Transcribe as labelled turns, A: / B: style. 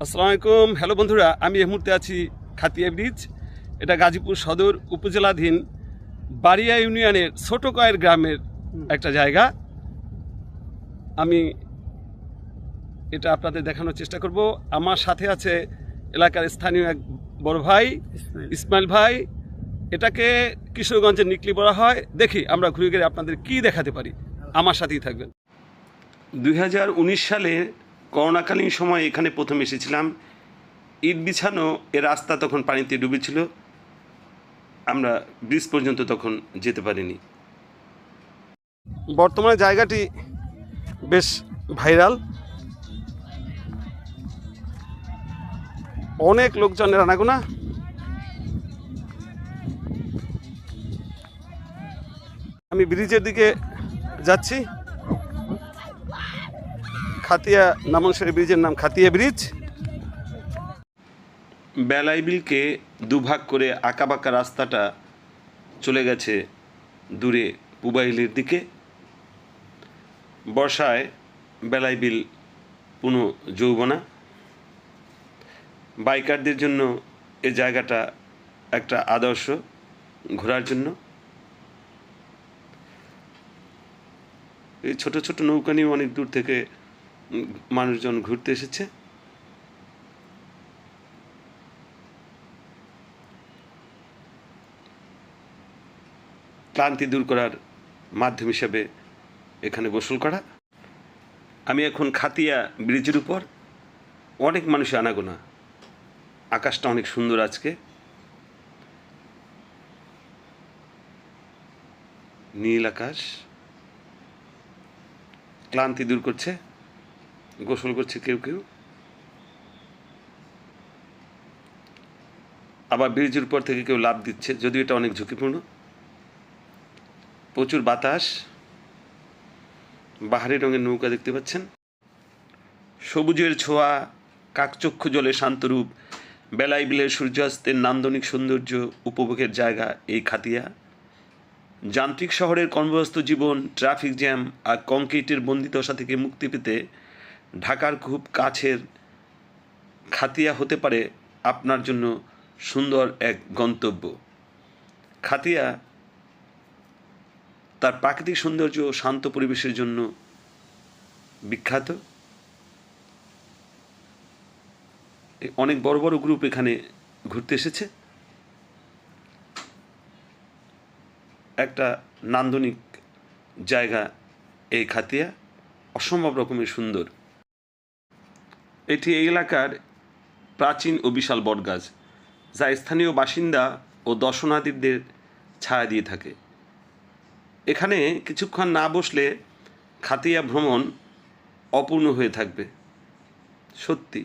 A: আসসালামু আলাইকুম। হ্যালো বন্ধুরা, আমি এই মুহূর্তে আছি খাতিয়া ব্রিজ। এটা গাজীপুর সদর উপজেলাধীন বাড়িয়া ইউনিয়নের ছোট কয়ের গ্রামের একটা জায়গা। আমি এটা আপনাদের দেখানোর চেষ্টা করব। আমার সাথে আছে এলাকার স্থানীয় এক বড় ভাই ইসমাইল ভাই। এটাকে কিশোরগঞ্জের নিকলি বলা হয়। দেখি আমরা ঘুরে গিয়ে আপনাদের কি দেখাতে পারি। আমার সাথেই থাকবেন। 2019 সালে করোনাকালীন সময় এখানে প্রথম এসেছিলাম। ইট বিছানো এ রাস্তা তখন পানিতে ডুবেছিল, আমরা ব্রিজ পর্যন্ত তখন যেতে পারিনি। বর্তমানে জায়গাটি বেশ ভাইরাল, অনেক লোকজনের আনাগোনা। আমি ব্রিজের দিকে যাচ্ছি। খাতিয়া নামানুসারে ব্রিজের নাম খাতিয়া ব্রিজ। বেলাই বিলকে দুভাগ করে আঁকাবাঁকা রাস্তাটা চলে গেছে দূরে পুবাইলের দিকে। বর্ষায় বেলাই বিল পুনঃ যৌবনা। বাইকারদের জন্য এ জায়গাটা একটা আদর্শ ঘোরার জন্য। এই ছোট ছোট নৌকা নিয়ে অনেক দূর থেকে মানুষজন ঘুরতে এসেছে। ক্লান্তি দূর করার মাধ্যম হিসাবে এখানে গোসল করা। আমি এখন খাতিয়া ব্রিজের উপর, অনেক মানুষের আনাগোনা। আকাশটা অনেক সুন্দর আজকে, নীল আকাশ। ক্লান্তি দূর করছে, গোসল করছে কেউ কেউ, আবার ব্রিজের উপর থেকে কেউ লাফ দিচ্ছে, যদিও এটা অনেক ঝুঁকিপূর্ণ। প্রচুর বাতাস, বাহারি রঙের নৌকা দেখতে পাচ্ছেন। সবুজের ছোঁয়া, কাকচক্ষু জলে শান্তরূপ, বেলাই বিলের সূর্যাস্তের নান্দনিক সৌন্দর্য উপভোগের জায়গা এই খাতিয়া। যান্ত্রিক শহরের কর্মব্যস্ত জীবন, ট্রাফিক জ্যাম আর কংক্রিটের বন্দিদশা থেকে মুক্তি পেতে ঢাকার খুব কাছের খাতিয়া হতে পারে আপনার জন্য সুন্দর এক গন্তব্য। খাতিয়া তার প্রাকৃতিক সৌন্দর্য ও শান্ত পরিবেশের জন্য বিখ্যাত। অনেক বড় বড় গ্রুপ এখানে ঘুরতে এসেছে। একটা নান্দনিক জায়গা এই খাতিয়া, অসম্ভব রকমের সুন্দর। এটি এই এলাকার প্রাচীন ও বিশাল বটগাছ, যা স্থানীয় বাসিন্দা ও দর্শনার্থীদের ছায়া দিয়ে থাকে। এখানে কিছুক্ষণ না বসলে খাতিয়া ভ্রমণ অপূর্ণ হয়ে থাকবে। সত্যি।